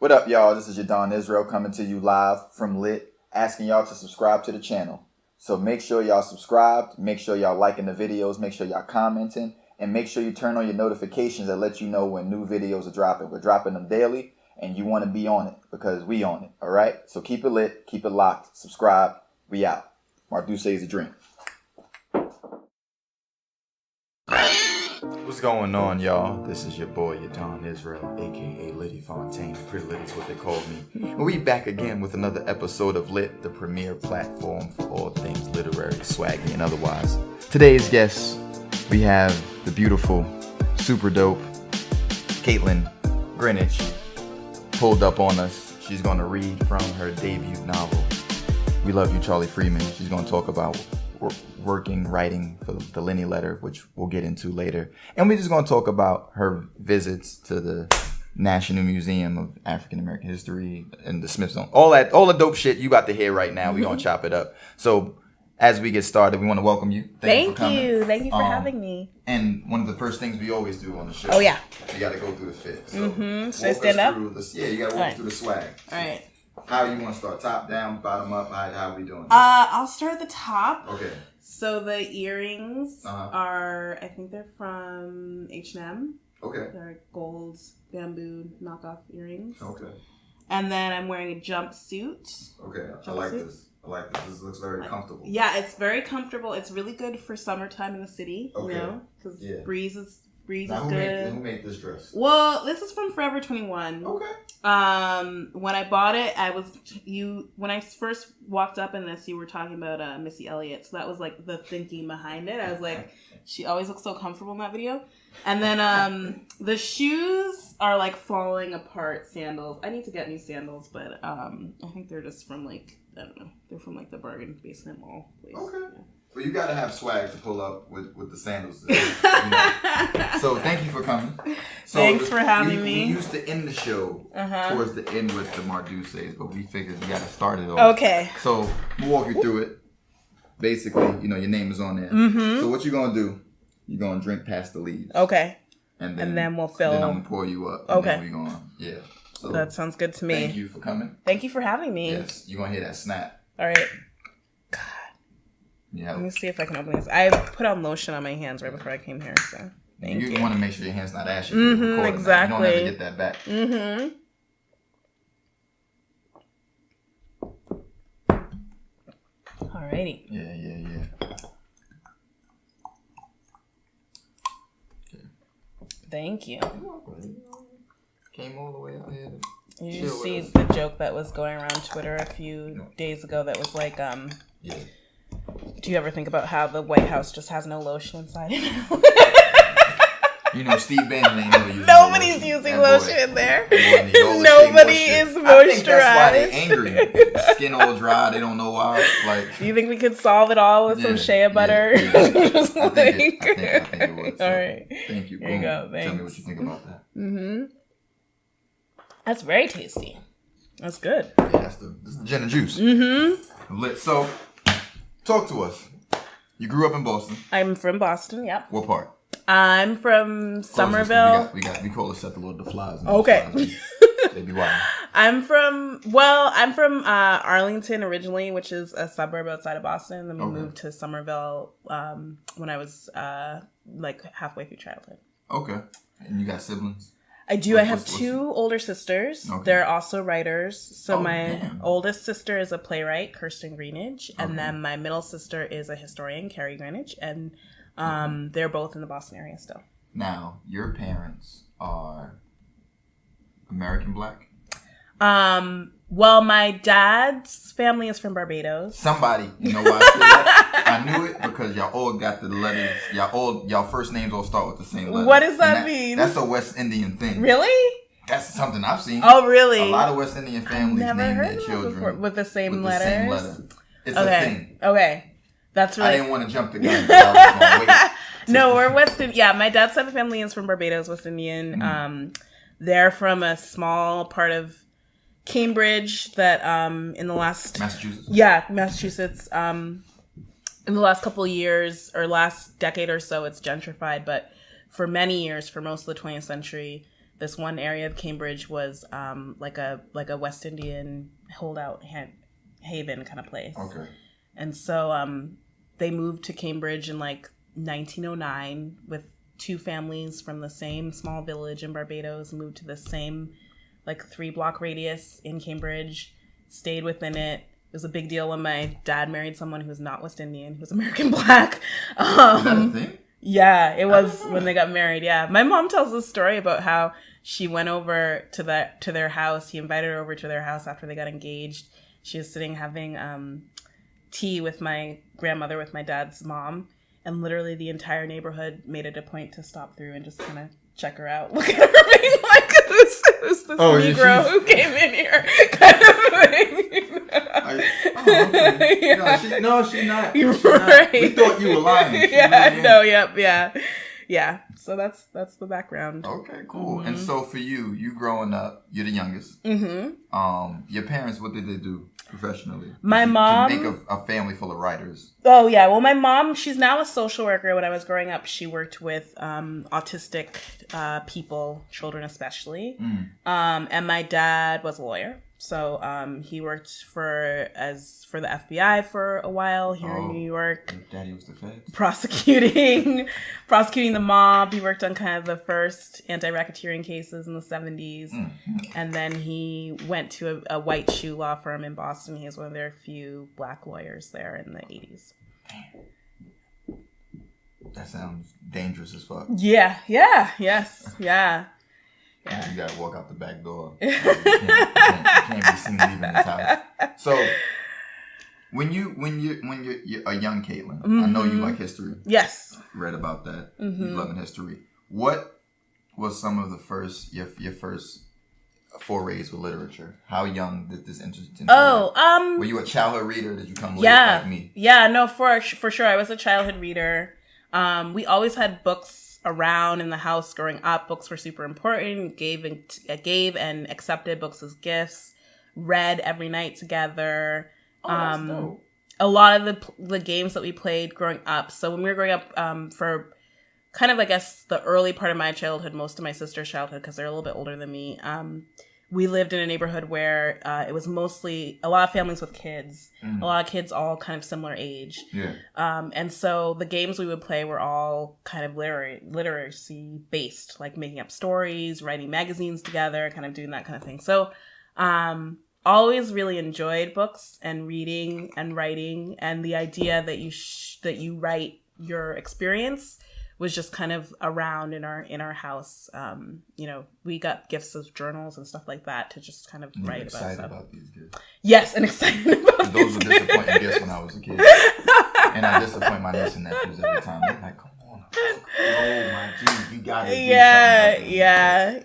What up, y'all? This is your Don Israel coming to you live from Lit, asking y'all to subscribe to the channel. So make sure y'all subscribed, make sure y'all liking the videos, make sure y'all commenting, and make sure you turn on your notifications that let you know when new videos are dropping. We're dropping them daily, and you want to be on it because we on it, all right? So keep it lit, keep it locked, subscribe, we out. Marduce is a drink. What's going on, y'all? This is your boy, your Don Israel, aka Liddy Fontaine. Pretty Liddy's what they call me. And we back again with another episode of Lit, the premier platform for all things literary, swaggy, and otherwise. Today's guest, we have the beautiful, super dope Kaitlyn Greenidge pulled up on us. She's going to read from her debut novel, We Love You, Charlie Freeman. She's going to talk about writing for the Lenny Letter, which we'll get into later. And we're just going to talk about her visits to the National Museum of African American History and the Smithsonian. All the dope shit you about to hear right now. We're going to chop it up. So as we get started, we want to welcome you. Thank you for coming. Thank you for having me. And one of the first things we always do on the show. Oh, yeah. You got to go through the fit. So Should I stand up? You got to walk through the swag. All right. How you want to start? Top down, bottom up? How are we doing? I'll start at the top. Okay. So the earrings are, I think they're from H&M. Okay. They're gold bamboo knockoff earrings. Okay. And then I'm wearing a jumpsuit. Okay. I like this. This looks very comfortable. Yeah, it's very comfortable. It's really good for summertime in the city. Okay. You know, because breeze is now, good. Who made this dress? Well, this is from Forever 21. Okay. When I bought it, when I first walked up in this, you were talking about Missy Elliott. So that was like the thinking behind it. I was like, she always looks so comfortable in that video. And then the shoes are like falling apart sandals. I need to get new sandals, but I think they're just from I don't know. They're from the Bargain Basement Mall place. Okay. Yeah. Well, you gotta have swag to pull up with the sandals. So thank you for coming. So Thanks for having me. We used to end the show towards the end with the Marduces, but we figured we gotta start it off. Okay. So we'll walk you through it. Basically, your name is on there. Mm-hmm. So what you gonna do? You're gonna drink past the leaves. Okay. And then we'll fill. Then I'm gonna pour you up. Okay. And then we So that sounds good to me. Thank you for coming. Thank you for having me. Yes, you're gonna hear that snap. All right. God. Yeah. Let me see if I can open this. I put on lotion on my hands right before I came here, so thank you. You want to make sure your hand's not ashy. Exactly. You don't ever get that back. Alrighty. Yeah. Thank you. Came all the way out here. Did you see the joke that was going around Twitter a few days ago that was like, yeah. Do you ever think about how the White House just has no lotion inside it? Steve Bannon ain't never using Nobody's using lotion in there. Nobody is moisturized. I think that's why they're angry. Skin all dry. They don't know why. Do you think we could solve it all with some shea butter? Yeah. I think it would. So, all right. Thank you. There you go. Thanks. Tell me what you think about that. That's very tasty. That's good. Yeah, that's the gin and juice. So, talk to us. You grew up in Boston. I'm from Boston. Yep. What part? I'm from Somerville. We call it set the Lord the Flies. Okay. They be wild. I'm from Arlington originally, which is a suburb outside of Boston. Then we moved to Somerville when I was halfway through childhood. Okay. And you got siblings? I do. I have two older sisters. Okay. They're also writers. So my oldest sister is a playwright, Kaitlyn Greenidge, and then my middle sister is a historian, Carrie Greenidge, and they're both in the Boston area still. Now, your parents are American Black? Well, my dad's family is from Barbados. Somebody, you know why I say that? I knew it because y'all all got the letters. Y'all first names all start with the same letter. What does that mean? That's a West Indian thing. Really? That's something I've seen. Oh, really? A lot of West Indian families name their children with the same letters. The same letter. It's a thing. Okay. That's really... I didn't want to jump the gun. I was going to wait. No, we're West Indian. Yeah, my dad's side of the family is from Barbados, West Indian. They're from a small part of Cambridge that in the last... Massachusetts? Yeah, Massachusetts. In the last couple of years or last decade or so, it's gentrified. But for many years, for most of the 20th century, this one area of Cambridge was like a West Indian holdout haven kind of place. Okay. And so they moved to Cambridge in like 1909 with 2 families from the same small village in Barbados, moved to the same like 3-block radius in Cambridge, stayed within it. It was a big deal when my dad married someone who was not West Indian, who was American Black. Is that a thing? Yeah, it was when they got married. Yeah. My mom tells this story about how she went over to their house. He invited her over to their house after they got engaged. She was sitting having tea with my grandmother, with my dad's mom, and literally the entire neighborhood made it a point to stop through and just kind of check her out, look at her being like, who's this Negro who came in here, kind of thing. Okay. Yeah. She's not. She's right. not. We thought you were lying. Yeah. So that's the background. Okay, cool. And so for you growing up, you're the youngest. Mm-hmm. Your parents, what did they do professionally? My mom... To make a family full of writers. Oh, yeah. Well, my mom, she's now a social worker. When I was growing up, she worked with autistic people, children especially. And my dad was a lawyer. So he worked for the FBI for a while here in New York. Daddy was the feds. Prosecuting the mob. He worked on kind of the first anti-racketeering cases in the 70s. And then he went to a white shoe law firm in Boston. He was one of their few black lawyers there in the 80s. That sounds dangerous as fuck. Yeah. Yes. Yeah. You gotta walk out the back door. You can't be seen leaving this house. So, when you're a young Kaitlyn, I know you like history. Yes. Read about that. You love history. What was some of the your first forays with literature? How young did this interest into were you a childhood reader? Did you come late like me? Yeah, no, for sure. I was a childhood reader. We always had books around in the house growing up. Books were super important. Gave and accepted books as gifts. Read every night together. That's dope. A lot of the games that we played growing up. So when we were growing up, for kind of, I guess, the early part of my childhood, most of my sister's childhood, because they're a little bit older than me, we lived in a neighborhood where it was mostly a lot of families with kids, a lot of kids all kind of similar age. Yeah. And so the games we would play were all kind of literacy based, like making up stories, writing magazines together, kind of doing that kind of thing. So always really enjoyed books and reading and writing, and the idea that you write your experience was just kind of around in our house. We got gifts of journals and stuff like that to just kind of write about stuff. Excited about these gifts. Yes, and excited about those were disappointing gifts when I was a kid. And I disappoint my niece and nephews every time. They're like, come on, oh my G, you got it.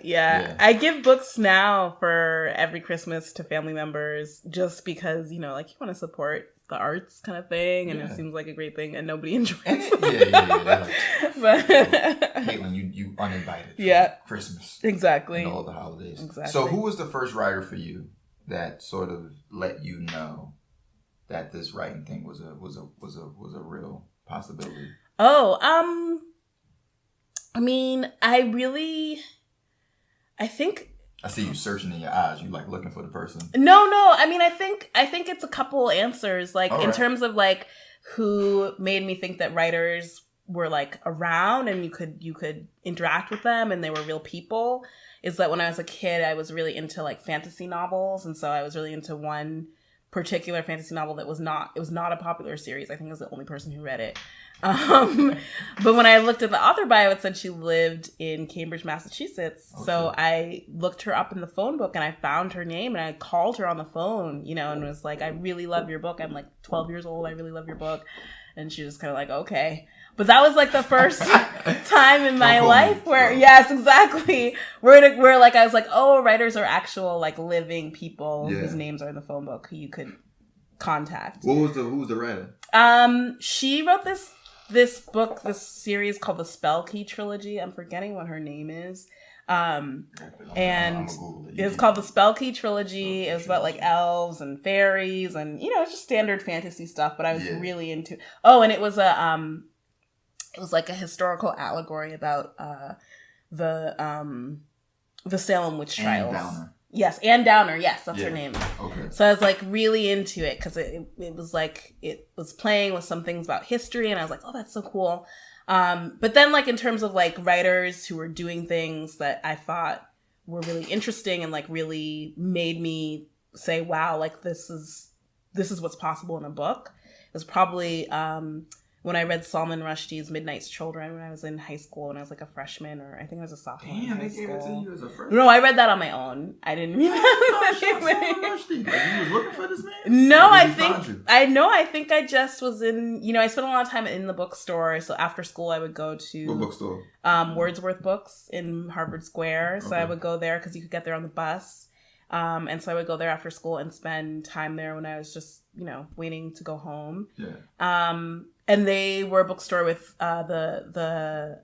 Yeah. I give books now for every Christmas to family members just because, like you want to support the arts kind of thing, and it seems like a great thing, and nobody enjoys it. But Kaitlyn, you uninvited. Yeah, Christmas exactly, and all the holidays. Exactly. So, who was the first writer for you that sort of let you know that this writing thing was a real possibility? I think. I see you searching in your eyes. You like looking for the person. No. I think it's a couple answers. Like in terms of like who made me think that writers were like around and you could interact with them and they were real people. Is that when I was a kid, I was really into like fantasy novels, and so I was really into one particular fantasy novel that was not a popular series. I think I was the only person who read it. But when I looked at the author bio, it said she lived in Cambridge, Massachusetts. Okay. So I looked her up in the phone book and I found her name and I called her on the phone, and was like, I really love your book. I'm like 12 years old. I really love your book. And she was kind of like, okay. But that was like the first time in my life where, yes, exactly. Where like, I was like, oh, writers are actual like living people whose names are in the phone book who you could contact. Who was the writer? She wrote this series called the Spell Key Trilogy. I'm forgetting what her name is. And it's called the Spell Key Trilogy. It was about like elves and fairies and, it's just standard fantasy stuff, but I was really into, and it was it was like a historical allegory about, the the Salem witch trials. Downer. Yes, Anne Downer. Yes, that's her name. Okay. So I was like really into it because it was like it was playing with some things about history, and I was like, oh, that's so cool. But then like in terms of like writers who were doing things that I thought were really interesting and like really made me say, wow, like this is what's possible in a book. It was probably when I read Salman Rushdie's Midnight's Children when I was in high school, when I was like a freshman, or I think I was a sophomore. Damn, they gave it to you as a freshman? No, I read that on my own. I didn't read that. Salman Rushdie. Like, you was looking for this man? No, I think I just was in, I spent a lot of time in the bookstore. So after school, I would go to... What bookstore? Wordsworth Books in Harvard Square. So I would go there because you could get there on the bus. And so I would go there after school and spend time there when I was just, waiting to go home. Yeah. And they were a bookstore with the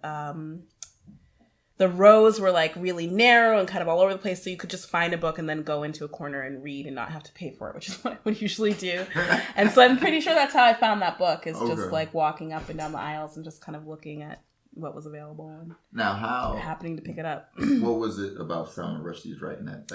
rows were like really narrow and kind of all over the place, so you could just find a book and then go into a corner and read and not have to pay for it, which is what I would usually do. And so I'm pretty sure that's how I found that book, is just like walking up and down the aisles and just kind of looking at what was available and happening to pick it up. What was it about Salman Rushdie's writing that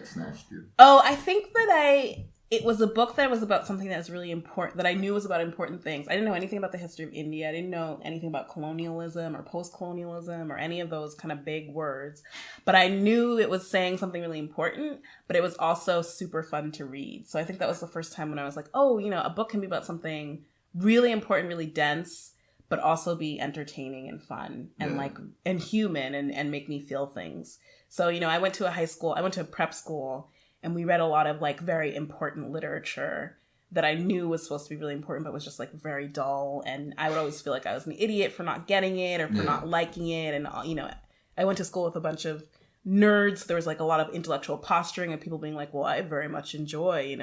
snatched you? Oh, I think that it was a book that was about something that was really important, that I knew was about important things. I didn't know anything about the history of India. I didn't know anything about colonialism or post-colonialism or any of those kind of big words. But I knew it was saying something really important, but it was also super fun to read. So I think that was the first time when I was like, oh, a book can be about something really important, really dense, but also be entertaining and fun and and human and make me feel things. So, I went to a prep school, and we read a lot of like very important literature that I knew was supposed to be really important, but was just like very dull. And I would always feel like I was an idiot for not getting it or for not liking it. And, I went to school with a bunch of nerds. There was like a lot of intellectual posturing and people being like, well, I very much enjoy,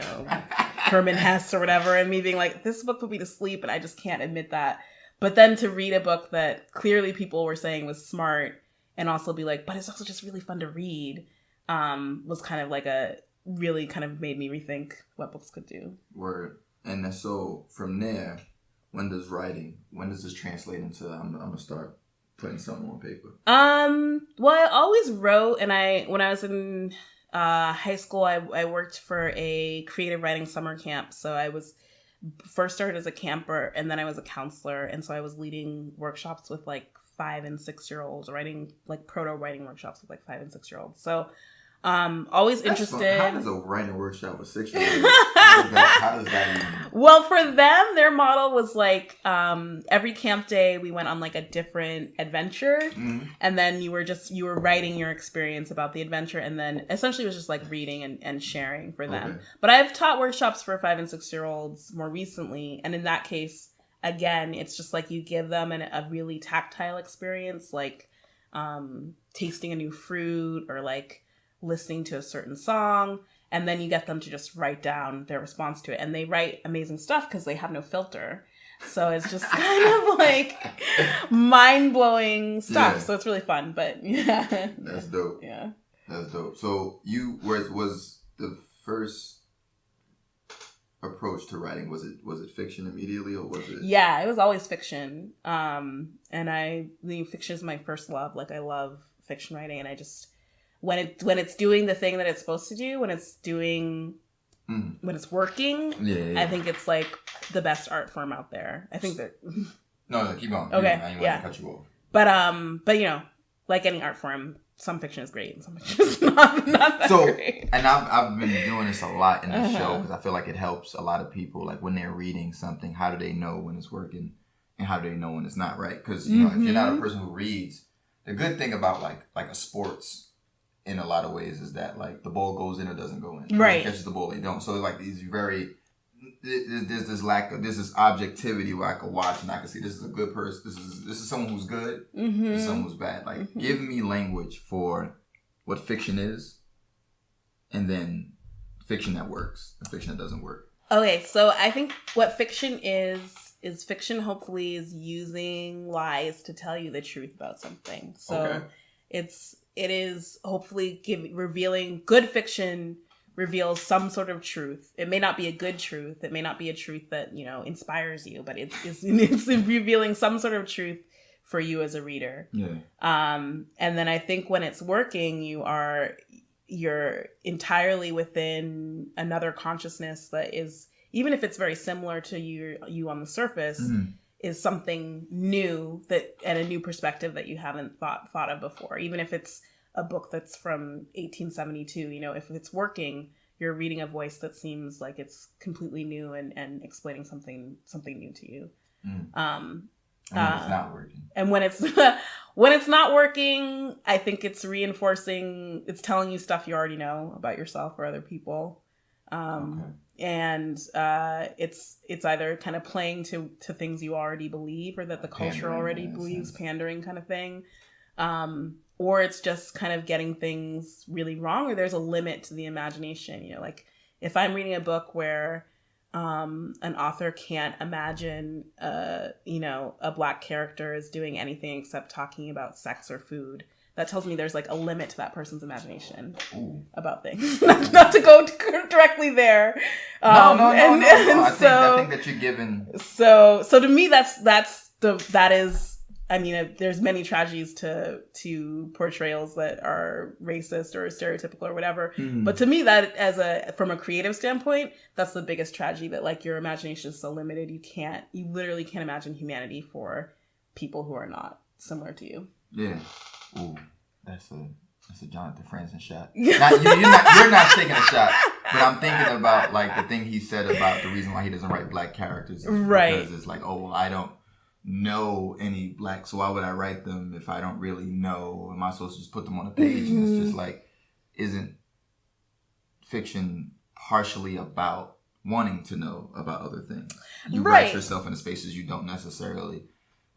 Herman Hesse or whatever. And me being like, this book put me to sleep and I just can't admit that. But then to read a book that clearly people were saying was smart and also be like, but it's also just really fun to read, was kind of like really kind of made me rethink what books could do. Word. And so from there, when does this translate into I'm gonna start putting something on paper? Well, I always wrote, and when I was in high school, I worked for a creative writing summer camp. So I was first started as a camper, and then I was a counselor, and so I was leading workshops with like 5 and 6 year olds, writing like proto writing workshops with like 5 and 6 year olds. So always interested. Fun. How does a writing workshop with 6 year olds? How does that even... Well, for them, their model was like every camp day we went on like a different adventure, and then you were writing your experience about the adventure, and then essentially it was just like reading and sharing for them. Okay. But I've taught workshops for 5 and 6 year olds more recently, and in that case, again, it's just like you give them a really tactile experience, like tasting a new fruit or like listening to a certain song, and then you get them to just write down their response to it, and they write amazing stuff because they have no filter, so it's just kind of like mind-blowing stuff. So it's really fun. But that's dope. That's dope. So was the first approach to writing, was it fiction immediately, or was it... it was always fiction, and fiction is my first love. Like, I love fiction writing, and I just... When it's doing the thing that it's supposed to do, when it's working, I think it's like the best art form out there. I think that. No, keep going. Okay, I didn't want to cut you off. But like any art form, some fiction is great and some fiction is not that great. And I've been doing this a lot in the show because I feel like it helps a lot of people. Like when they're reading something, how do they know when it's working and how do they know when it's not, right? Because if you're not a person who reads, the good thing about like a sports, in a lot of ways, is that like the ball goes in or doesn't go in. Right. Catches the ball, they don't. So like there's this lack of this objectivity where I can watch and I can see this is a good person. This is someone who's good. This is someone who's bad. Like give me language for what fiction is, and then fiction that works and fiction that doesn't work. Okay, so I think what fiction is fiction. Hopefully, is using lies to tell you the truth about something. So it is hopefully revealing. Good fiction reveals some sort of truth. It may not be a good truth. It may not be a truth that inspires you, but it's revealing some sort of truth for you as a reader. Yeah. And then I think when it's working, you're entirely within another consciousness that is, even if it's very similar to you on the surface, is something new and a new perspective that you haven't thought of before. Even if it's a book that's from 1872, if it's working, you're reading a voice that seems like it's completely new and explaining something new to you. And when it's not working. And when it's not working, I think it's reinforcing, it's telling you stuff you already know about yourself or other people. And it's either kind of playing to things you already believe or that the culture already believes, pandering kind of thing. Or it's just kind of getting things really wrong, or there's a limit to the imagination. Like if I'm reading a book where an author can't imagine, a Black character is doing anything except talking about sex or food, that tells me there's like a limit to that person's imagination about things. Not to go directly there. No. I think that you're given. So to me, that is. I mean, there's many tragedies to portrayals that are racist or stereotypical or whatever. But to me, that from a creative standpoint, that's the biggest tragedy, that like your imagination is so limited. You literally can't imagine humanity for people who are not similar to you. Yeah. Ooh, that's a Jonathan Franzen shot. You're not taking a shot, but I'm thinking about like the thing he said about the reason why he doesn't write Black characters, because it's like, I don't know any Black, so why would I write them if I don't really know? Am I supposed to just put them on a page? And it's just like, isn't fiction partially about wanting to know about other things? You write yourself into spaces you don't necessarily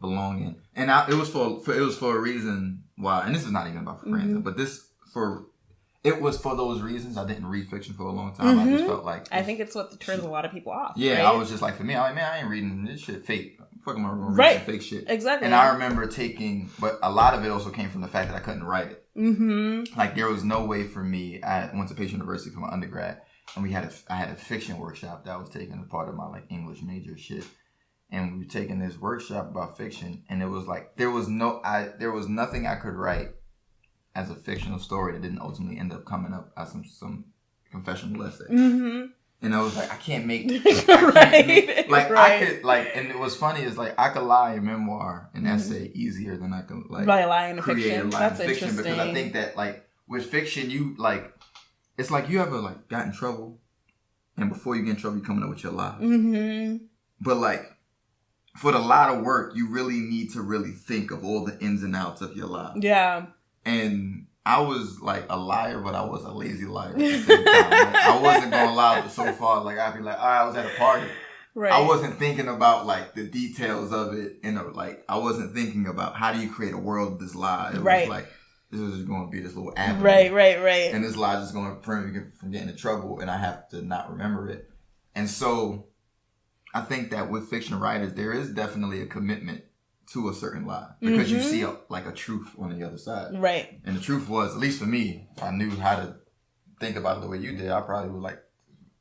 belong in, and it was for a reason why. And this is not even about Franzen, but it was for those reasons I didn't read fiction for a long time. I just felt like I think it's what turns a lot of people off. Yeah, right? I was just like, for me, I'm like, man, I ain't reading this shit fake. Fuck, am I reading fake shit? Exactly. And I remember but a lot of it also came from the fact that I couldn't write it. Like there was no way for me. I went to Pace University for my undergrad, and I had a fiction workshop that was taking a part of my like English major shit. And we were taking this workshop about fiction, and it was like there was nothing I could write as a fictional story that didn't ultimately end up coming up as some confessional essay. And I was like, I can't make I could like, and it was funny is like I could lie in memoir and essay easier than I can like lie in create fiction. a line That's in fiction, interesting. because I think that like with fiction you like, it's like you ever like got in trouble, and before you get in trouble you coming up with your lie. But like for the lie to work, you really need to really think of all the ins and outs of your lie. Yeah. And I was like a liar, but I was a lazy liar at the same time. Like, I wasn't going to lie so far. Like I'd be like, I was at a party. Right. I wasn't thinking about like the details of it. Like I wasn't thinking about how do you create a world of this lie. It was like, this is just going to be this little avenue. Right. And this lie is just going to prevent me from getting in trouble, and I have to not remember it. And so I think that with fiction writers, there is definitely a commitment to a certain lie, because you see a truth on the other side. Right. And the truth was, at least for me, if I knew how to think about it the way you did, I probably would like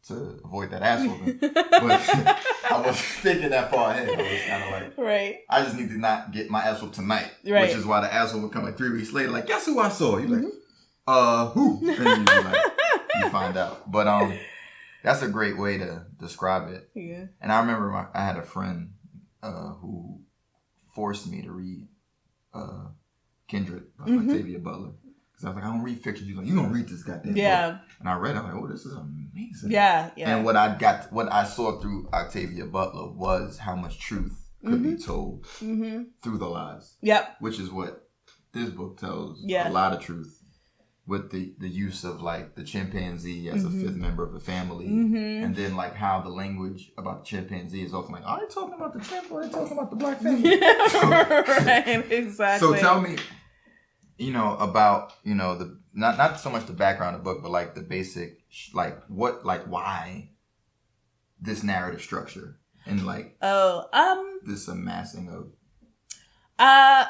to avoid that ass whooping. But I wasn't thinking that far ahead. I was kind of like, I just need to not get my ass whooped tonight. Right. Which is why the ass whoop would come like 3 weeks later, like, guess who I saw? You're like, who? And you find out. But that's a great way to describe it. Yeah. And I remember I had a friend who forced me to read Kindred by Octavia Butler. Because I was like, I don't read fiction. She's like, you don't read this goddamn book. And I read it. I'm like, oh, this is amazing. Yeah. And what I saw through Octavia Butler was how much truth could be told through the lies. Yep. Which is what this book tells. A lot of truth. With the use of like the chimpanzee as a fifth member of the family, and then like how the language about the chimpanzee is often like, are they talking about the chimp or are they talking about the Black family? Right, exactly. So tell me, about the not so much the background of the book, but like the basic why this narrative structure and like this amassing of.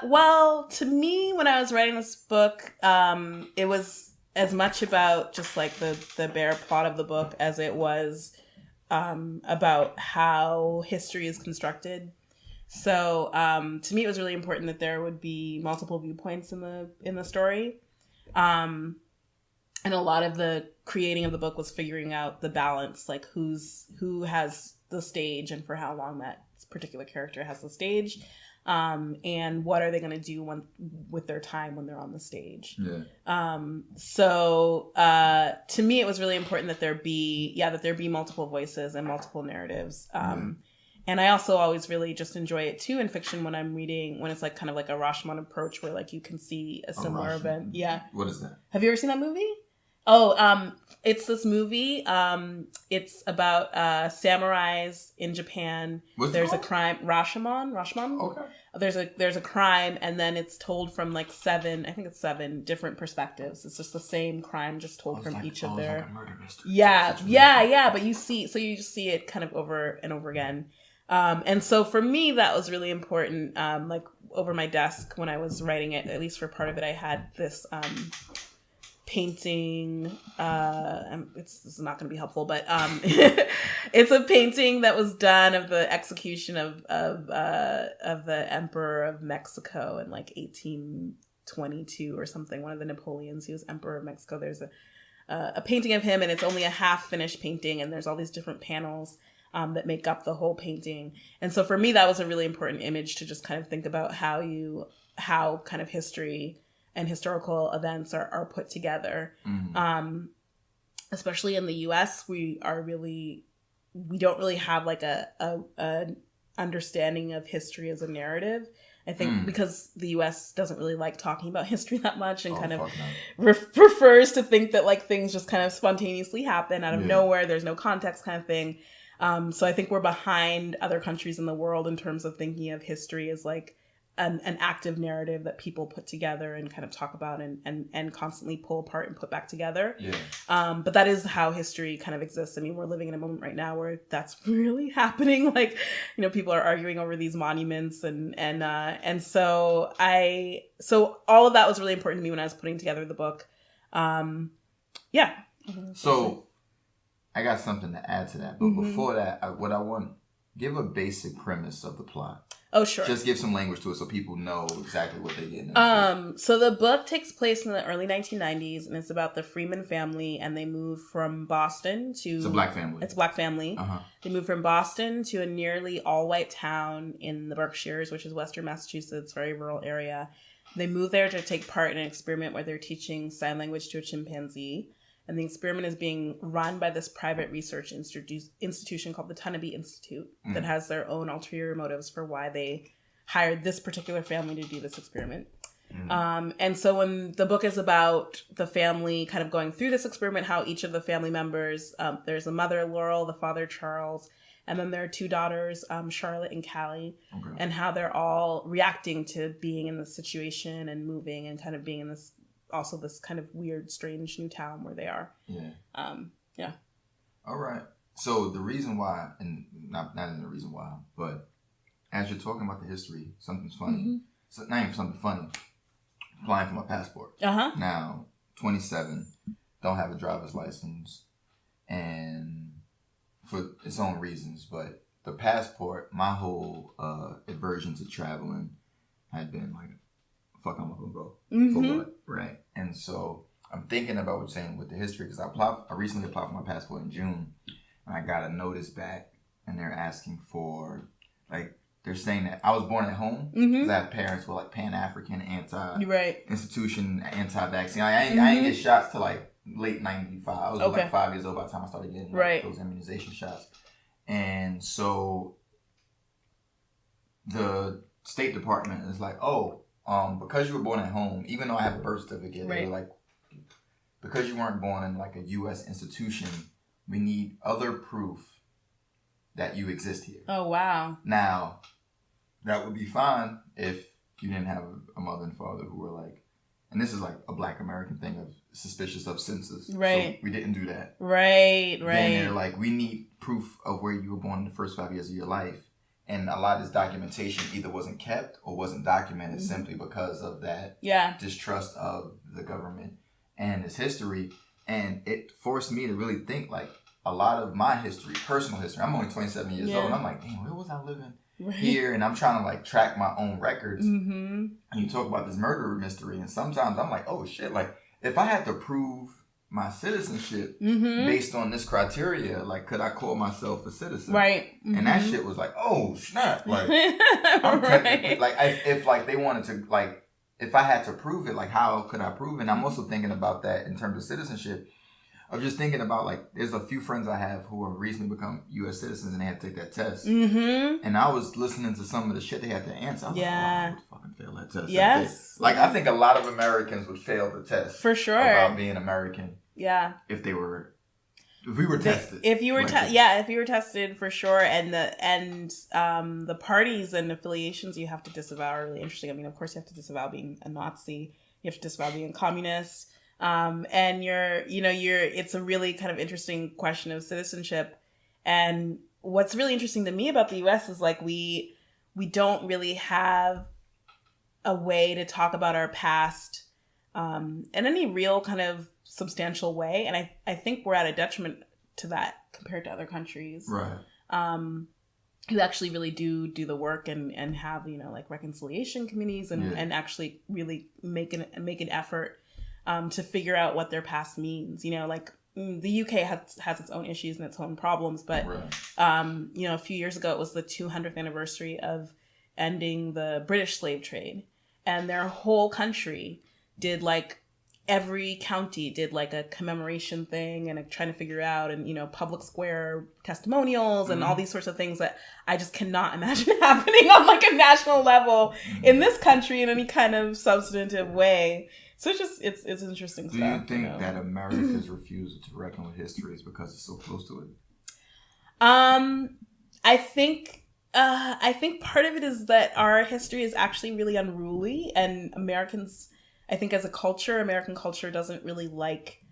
Well, to me, when I was writing this book, it was as much about just like the bare plot of the book as it was about how history is constructed. So to me, it was really important that there would be multiple viewpoints in the story. And a lot of the creating of the book was figuring out the balance, like who has the stage and for how long that particular character has the stage. And what are they going to do with their time when they're on the stage? Yeah. So to me, it was really important that there be multiple voices and multiple narratives. And I also always really just enjoy it too in fiction when I'm reading, when it's like kind of like a Rashomon approach where like you can see a similar event. Yeah. What is that? Have you ever seen that movie? Oh, it's this movie. It's about samurais in Japan. There's a crime. Rashomon. Okay. There's a crime, and then it's told from like seven different perspectives. It's just the same crime, just told from each of their. Like a murder mystery. Yeah. But you just see it kind of over and over again. And so for me, that was really important. Like over my desk when I was writing it, at least for part of it, I had this painting. This is not going to be helpful, but it's a painting that was done of the execution of the Emperor of Mexico in like 1822 or something. One of the Napoleons. He was Emperor of Mexico. There's a painting of him, and it's only a half finished painting, and there's all these different panels that make up the whole painting. And so for me, that was a really important image to just kind of think about how kind of history and historical events are put together. Mm-hmm. Especially in the US, we don't really have like a understanding of history as a narrative. I think because the US doesn't really like talking about history that much and kind of prefers to think that like things just kind of spontaneously happen out of nowhere. There's no context kind of thing. So I think we're behind other countries in the world in terms of thinking of history as like an active narrative that people put together and kind of talk about and constantly pull apart and put back together. Yeah. But that is how history kind of exists. I mean, we're living in a moment right now where that's really happening. Like, you know, people are arguing over these monuments and so all of that was really important to me when I was putting together the book. Yeah. So I got something to add to that, but before that, give a basic premise of the plot. Oh, sure. Just give some language to it so people know exactly what they're getting into. So the book takes place in the early 1990s, and it's about the Freeman family, and they move from Boston to... It's a black family. It's a black family. Uh-huh. They move from Boston to a nearly all-white town in the Berkshires, which is western Massachusetts, very rural area. They move there to take part in an experiment where they're teaching sign language to a chimpanzee. And the experiment is being run by this private research institution called the Tonabee Institute that has their own ulterior motives for why they hired this particular family to do this experiment. And so when the book is about the family kind of going through this experiment, how each of the family members, there's a mother, Laurel, the father, Charles, and then there are two daughters, Charlotte and Callie, and how they're all reacting to being in this situation and moving and kind of being in this kind of weird, strange new town where they are. Yeah. All right. So the reason why, and not even the reason why, but as you're talking about the history, something's funny. So not even something funny. Applying for my passport. Now, 27, don't have a driver's license, and for its own reasons, but the passport, my whole aversion to traveling had been like, fuck, I'm gonna go. For what? Right. And so I'm thinking about what you're saying with the history, because I recently applied for my passport in June, and I got a notice back, and they're asking for, like, they're saying that I was born at home, because I have parents who are like Pan-African, anti-institution, anti-vaccine. I didn't get shots till like late 95. I was like 5 years old by the time I started getting those immunization shots. And so the State Department is like, because you were born at home, even though I have a birth certificate, they were like, because you weren't born in like a U.S. institution, we need other proof that you exist here. Oh, wow. Now, that would be fine if you didn't have a mother and father who were like, and this is like a Black American thing of suspicious of census. Right. So we didn't do that. Right. Then they're like, we need proof of where you were born in the first 5 years of your life. And a lot of this documentation either wasn't kept or wasn't documented simply because of that distrust of the government and its history. And it forced me to really think, like, a lot of my history, personal history, I'm only 27 years old, and I'm like, damn, where was I living here, and I'm trying to like track my own records. Mm-hmm. And you talk about this murder mystery, and sometimes I'm like, oh shit, like if I had to prove my citizenship based on this criteria, like could I call myself a citizen? Right. And that shit was like, oh snap, like I'm technically, like if like they wanted to, like if I had to prove it, like how could I prove it? And I'm also thinking about that in terms of citizenship. I'm just thinking about, like, there's a few friends I have who have recently become U.S. citizens and they had to take that test. Mm-hmm. And I was listening to some of the shit they had to answer. I was like, oh, I would fucking fail that test. Yes. Like, I think a lot of Americans would fail the test. For sure. About being American. Yeah. If we were tested. If you were if you were tested, for sure. And the parties and affiliations you have to disavow are really interesting. I mean, of course you have to disavow being a Nazi. You have to disavow being a communist. And it's a really kind of interesting question of citizenship. And what's really interesting to me about the U.S. is like we don't really have a way to talk about our past in any real kind of substantial way. And I think we're at a detriment to that compared to other countries. Right. Who actually really do the work and have, like reconciliation committees and actually really make an effort to figure out what their past means. Like the UK has its own issues and its own problems, but a few years ago it was the 200th anniversary of ending the British slave trade, and their whole country did, like, every county did like a commemoration thing and trying to figure out, and public square testimonials and all these sorts of things that I just cannot imagine happening on like a national level in this country in any kind of substantive way. So it's interesting stuff. Do you think that America's refusal to reckon with history is because it's so close to it? I think part of it is that our history is actually really unruly, and Americans, I think as a culture, American culture doesn't really like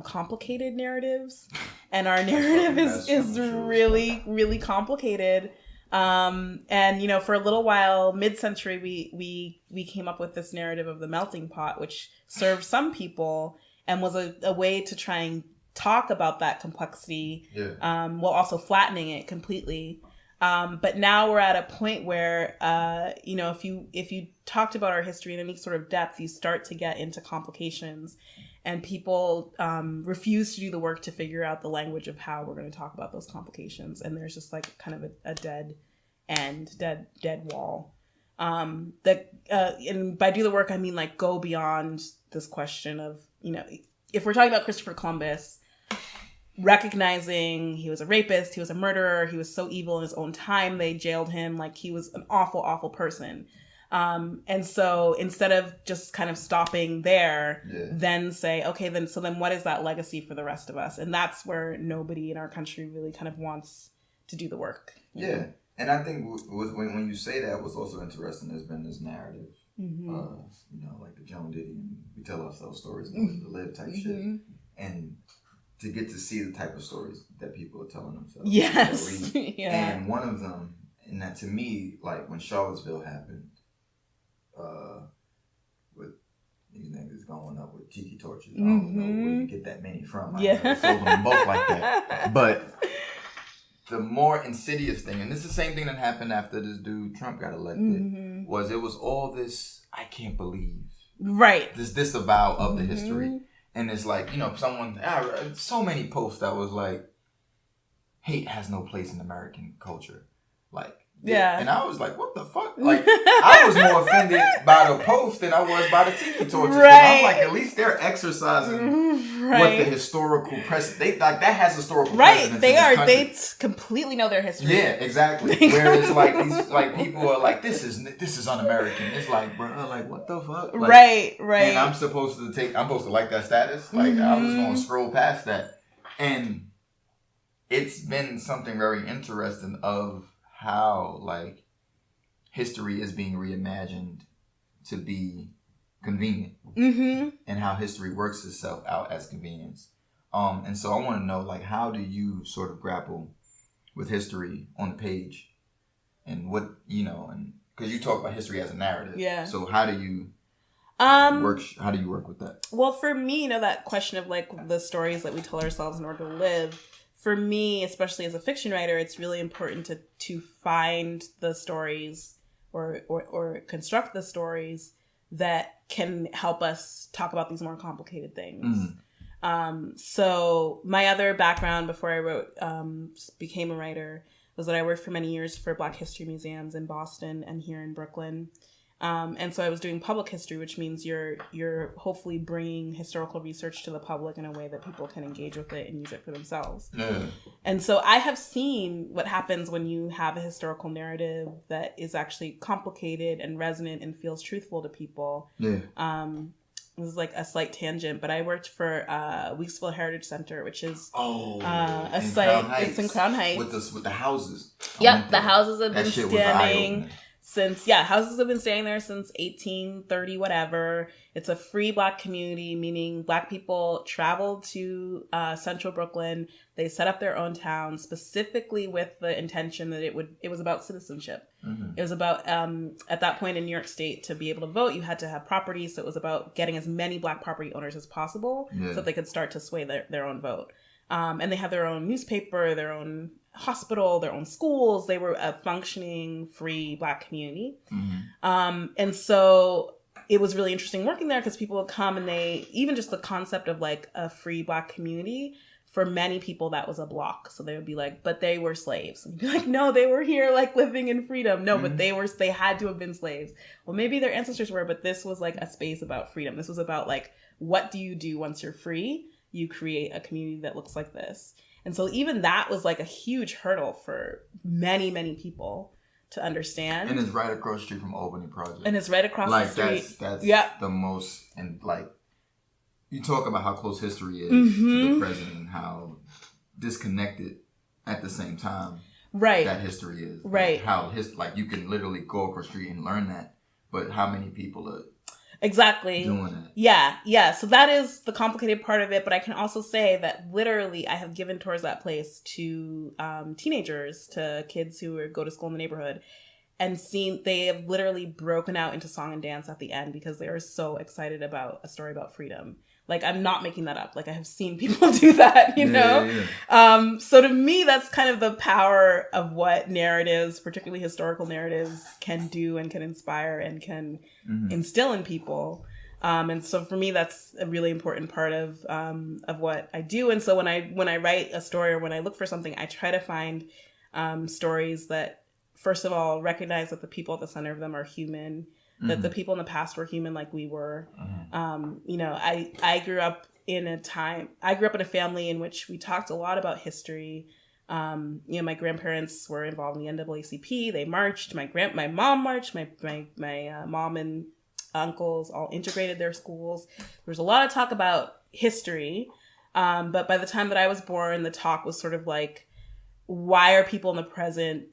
complicated narratives, and our narrative is really, really complicated. And for a little while, mid-century, we came up with this narrative of the melting pot, which served some people and was a way to try and talk about that complexity, while also flattening it completely. But now we're at a point where, if you talked about our history in any sort of depth, you start to get into complications, and people refuse to do the work to figure out the language of how we're going to talk about those complications. And there's just like kind of a dead wall. And by do the work, I mean like go beyond this question of, if we're talking about Christopher Columbus, recognizing he was a rapist, he was a murderer, he was so evil in his own time, they jailed him, like he was an awful, awful person. And so instead of just kind of stopping there, then say, okay, then what is that legacy for the rest of us? And that's where nobody in our country really kind of wants to do the work. Yeah. And I think when you say that, what's also interesting, there's been this narrative, like the Joan Diddy, and we tell ourselves stories and to live type shit. And to get to see the type of stories that people are telling themselves. Yes. And one of them, and that to me, like when Charlottesville happened, with these niggas going up with tiki torches. I don't know where you get that many from. I never sold them in bulk like that. But the more insidious thing, and this is the same thing that happened after this dude Trump got elected, was it was all this, I can't believe. Right. This disavow of the history. And it's like, so many posts that was like, hate has no place in American culture. Like, and I was like, what the fuck? Like, I was more offended by the post than I was by the tiki torches. I'm like, at least they're exercising what the historical precedent. That has historical precedence. They completely know their history. Yeah, exactly. Whereas like these people are like, this is un-American. It's like, bro, like what the fuck? Like, right. And I'm supposed to like that status. Like I was going to scroll past that, and it's been something very interesting of how like history is being reimagined to be convenient, and how history works itself out as convenience. And so I want to know, like, how do you sort of grapple with history on the page, and what and because you talk about history as a narrative, so how do you How do you work with that? Well, for me, that question of like the stories that we tell ourselves in order to live, for me, especially as a fiction writer, it's really important to find the stories or construct the stories that can help us talk about these more complicated things. So my other background before I became a writer was that I worked for many years for Black History museums in Boston and here in Brooklyn. And so I was doing public history, which means you're hopefully bringing historical research to the public in a way that people can engage with it and use it for themselves. Yeah. And so I have seen what happens when you have a historical narrative that is actually complicated and resonant and feels truthful to people. Yeah. It was like a slight tangent, but I worked for Weeksville Heritage Center, which is a site. It's in Crown Heights with the houses. Yep, the houses have been standing houses have been staying there since 1830, whatever. It's a free Black community, meaning Black people traveled to central Brooklyn. They set up their own town specifically with the intention that it was about citizenship. Mm-hmm. It was about, at that point in New York State, to be able to vote, you had to have property. So it was about getting as many Black property owners as possible so that they could start to sway their own vote. And they had their own newspaper, their own hospital, their own schools. They were a functioning, free Black community. Mm-hmm. And so it was really interesting working there because people would come and even just the concept of like a free Black community, for many people that was a block. So they would be like, but they were slaves. And you'd be like, no, they were here like living in freedom. No, but they had to have been slaves. Well, maybe their ancestors were, but this was like a space about freedom. This was about like, what do you do once you're free? You create a community that looks like this. And so even that was like a huge hurdle for many, many people to understand. And it's right across the street from Albany Project. And it's right across the street. That's the most, and like, you talk about how close history is to the present and how disconnected at the same time that history is. Right. Like how you can literally go across the street and learn that, but how many people are doing that? Yeah. So that is the complicated part of it, but I can also say that literally I have given tours that place to teenagers, to kids who go to school in the neighborhood, and they have literally broken out into song and dance at the end because they are so excited about a story about freedom. Like, I'm not making that up. Like, I have seen people do that, you know? Yeah. So to me, that's kind of the power of what narratives, particularly historical narratives, can do and can inspire and can instill in people. And so for me, that's a really important part of what I do. And so when I write a story or when I look for something, I try to find stories that, first of all, recognize that the people at the center of them are human, that the people in the past were human like we were. I grew up in a family in which we talked a lot about history. My grandparents were involved in the NAACP. They marched. My mom marched. My mom and uncles all integrated their schools. There was a lot of talk about history. But by the time that I was born, the talk was sort of like, why are people in the present,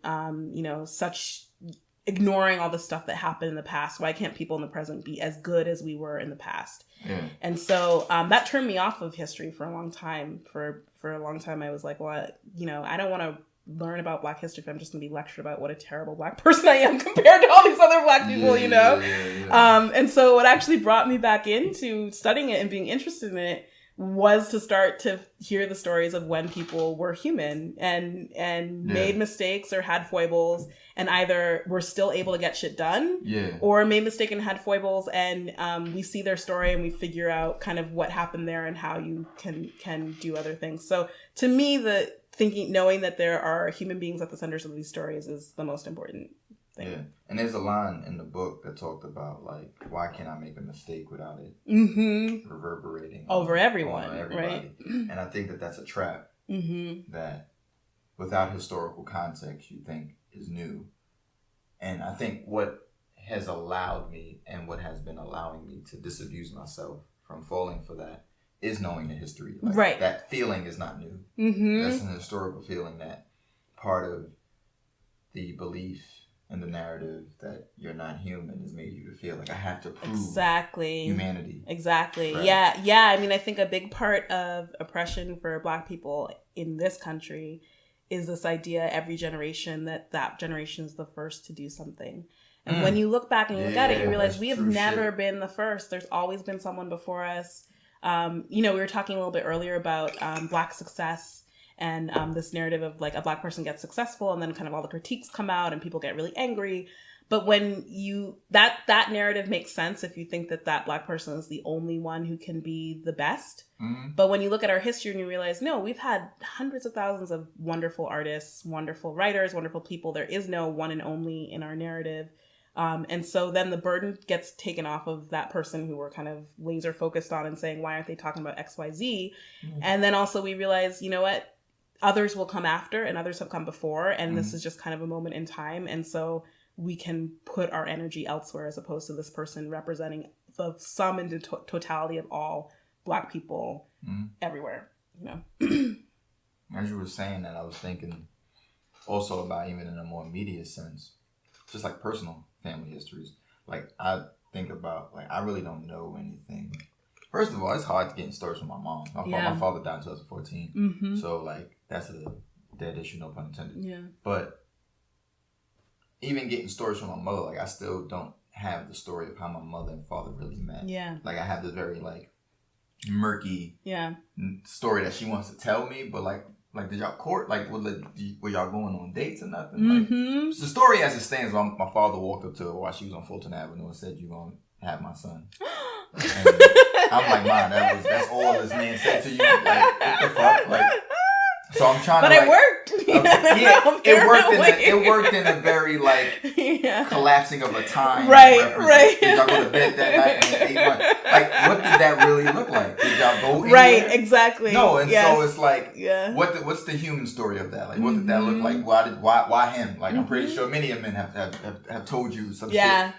ignoring all the stuff that happened in the past? Why can't people in the present be as good as we were in the past? Yeah. And so that turned me off of history for a long time. For a long time, I was like, well, I don't want to learn about Black history if I'm just going to be lectured about what a terrible Black person I am compared to all these other Black people, Yeah. And so what actually brought me back into studying it and being interested in it was to start to hear the stories of when people were human and made mistakes or had foibles and either were still able to get shit done or made mistakes and had foibles, and we see their story and we figure out kind of what happened there and how you can do other things. So to me, knowing that there are human beings at the centers of these stories is the most important thing. Yeah. And there's a line in the book that talked about, like, why can't I make a mistake without it reverberating over everyone, right? And I think that that's a trap that without historical context you think is new. And I think what has allowed me and what has been allowing me to disabuse myself from falling for that is knowing the history. Like, right. That feeling is not new. That's an historical feeling that part of the belief and the narrative that you're not human has made you to feel like I have to prove humanity. Exactly. Right? Yeah. I mean, I think a big part of oppression for Black people in this country is this idea every generation that generation is the first to do something. And when you look back and you look at it, you realize we have never been the first. There's always been someone before us. We were talking a little bit earlier about Black success and this narrative of like a Black person gets successful and then kind of all the critiques come out and people get really angry. But when that narrative makes sense if you think that Black person is the only one who can be the best. Mm-hmm. But when you look at our history and you realize, no, we've had hundreds of thousands of wonderful artists, wonderful writers, wonderful people. There is no one and only in our narrative. And so then the burden gets taken off of that person who we're kind of laser focused on and saying, why aren't they talking about X, Y, Z? Mm-hmm. And then also we realize, you know what? Others will come after and others have come before. And mm-hmm. this is just kind of a moment in time. And so we can put our energy elsewhere as opposed to this person representing the sum and totality of all Black people everywhere, you know. As you were saying that, I was thinking also about even in a more immediate sense, just like personal family histories. Like I think about, like I really don't know anything. First of all, it's hard to get stories from my mom. My father died in 2014. Mm-hmm. So like that's a dead issue, no pun intended. Yeah. But even getting stories from my mother, like I still don't have the story of how my mother and father really met. Yeah. Like I have this very like murky story that she wants to tell me, but like did y'all court? Like were y'all going on dates or nothing? Mm-hmm. Like the story as it stands, my father walked up to her while she was on Fulton Avenue and said, "You're gonna have my son." And I'm like, "Mom, that's all this man said to you. Like what the fuck?" Like so I'm trying but to. But it worked. It worked in a very like collapsing of a time. Right. Did y'all go to bed that night? And like, what did that really look like? Did y'all go anywhere? Right, exactly. No, and so it's like, what's the human story of that? Like, what did that look like? Why him? Like, I'm pretty sure many of men have told you some shit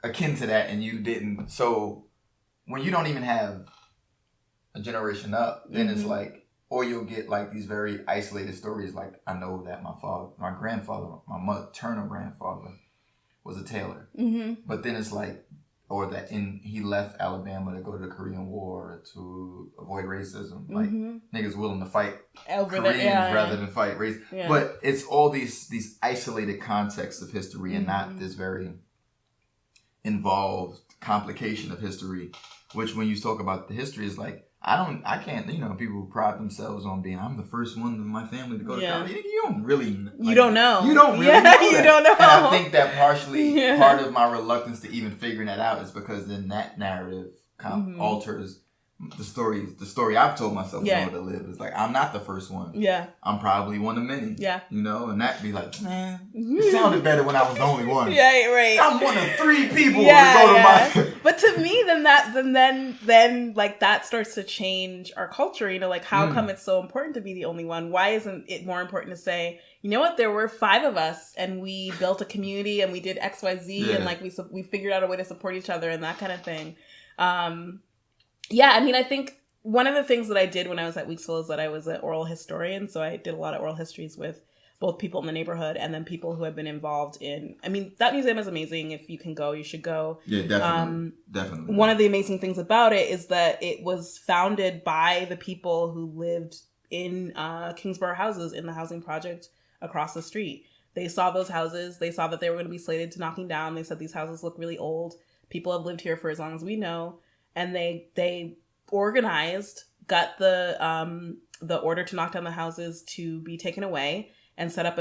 akin to that, and you didn't. So when you don't even have a generation up, then it's like. Or you'll get like these very isolated stories. Like I know that my grandfather, my maternal grandfather, was a tailor. Mm-hmm. But then it's like, or that he left Alabama to go to the Korean War to avoid racism. Like niggas willing to fight over Koreans rather than fight race. Yeah. But it's all these isolated contexts of history and not this very involved complication of history. Which when you talk about the history is like. I can't, people pride themselves on being, I'm the first one in my family to go to college. You don't really, you don't know. You don't really know that. You don't know. And I think that partially, part of my reluctance to even figuring that out is because then that narrative alters the story I've told myself in order to live. Is like, I'm not the first one. Yeah. I'm probably one of many. Yeah. And that'd be like, man, it sounded better when I was the only one. Yeah, right. I'm one of 3 people to go to my... But to me, then like that starts to change our culture. Like how come it's so important to be the only one? Why isn't it more important to say, you know what, there were 5 of us and we built a community and we did X, Y, Z and like we figured out a way to support each other and that kind of thing. I think one of the things that I did when I was at Weeksville is that I was an oral historian. So I did a lot of oral histories with both people in the neighborhood and then people who have been involved in, that museum is amazing. If you can go, you should go. Yeah, definitely. One of the amazing things about it is that it was founded by the people who lived in Kingsborough houses in the housing project across the street. They saw those houses. They saw that they were going to be slated to knocking down. They said these houses look really old. People have lived here for as long as we know. And they organized, got the order to knock down the houses to be taken away and set up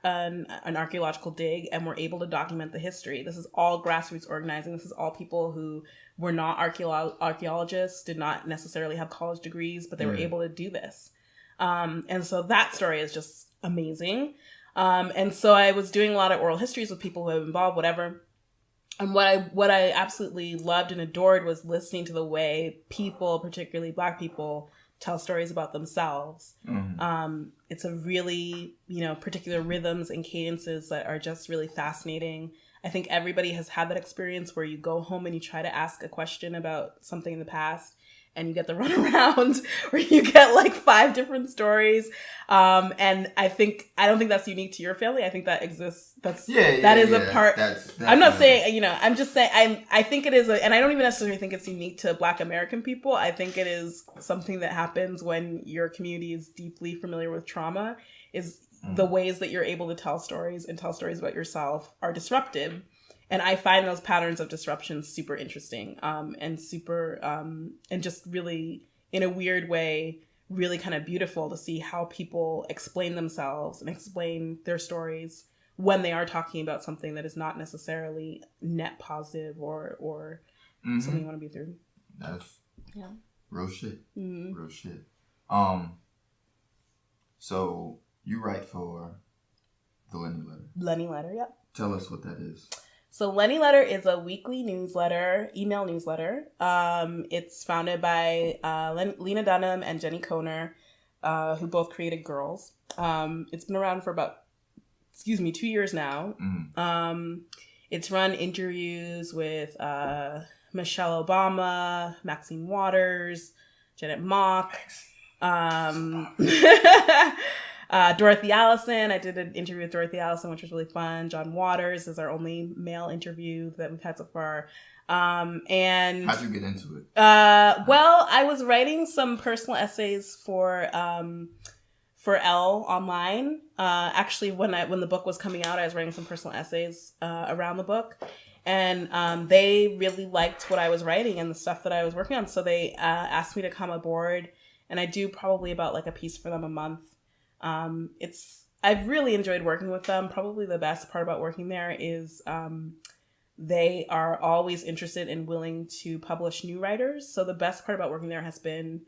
an archaeological dig, and were able to document the history. This is all grassroots organizing. This is all people who were not archaeologists, did not necessarily have college degrees, but they were able to do this. And so that story is just amazing. And so I was doing a lot of oral histories with people who have been involved, whatever. And what I absolutely loved and adored was listening to the way people, particularly Black people, tell stories about themselves. Mm-hmm. It's a really, particular rhythms and cadences that are just really fascinating. I think everybody has had that experience where you go home and you try to ask a question about something in the past and you get the runaround where you get like 5 different stories. And I don't think that's unique to your family. I think that exists. That is a part. I'm not saying, I'm just saying, I think it is, and I don't even necessarily think it's unique to Black American people. I think it is something that happens when your community is deeply familiar with trauma, is the ways that you're able to tell stories and tell stories about yourself are disruptive. And I find those patterns of disruption super interesting, and super, and just really, in a weird way, really kind of beautiful to see how people explain themselves and explain their stories when they are talking about something that is not necessarily net positive or something you want to be through. That's yeah, real shit. Mm-hmm. Real shit. So you write for the Lenny Letter. Lenny Letter, yep. Tell us what that is. So Lenny Letter is a weekly newsletter, email newsletter. It's founded by Lena Dunham and Jenny Koner, who both created Girls. It's been around for about 2 years now. Mm-hmm. It's run interviews with Michelle Obama, Maxine Waters, Janet Mock, Dorothy Allison. I did an interview with Dorothy Allison, which was really fun. John Waters is our only male interview that we've had so far. And how'd you get into it? Well, I was writing some personal essays for Elle online. Actually, when the book was coming out, I was writing some personal essays around the book. And they really liked what I was writing and the stuff that I was working on. So they asked me to come aboard. And I do probably about like a piece for them a month. I've really enjoyed working with them. Probably the best part about working there is they are always interested and willing to publish new writers. So the best part about working there has been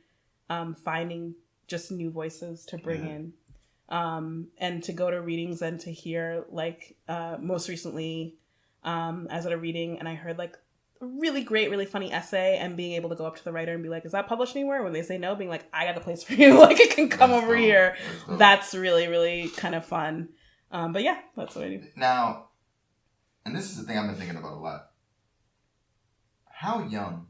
finding just new voices to bring in. And to go to readings and to hear, like, most recently, I was at a reading and I heard like a really great, really funny essay, and being able to go up to the writer and be like, is that published anywhere? When they say no, being like, I got a place for you. Like, it can come over here. That's really, really kind of fun. But yeah, that's what I do. Now, and this is the thing I've been thinking about a lot. How young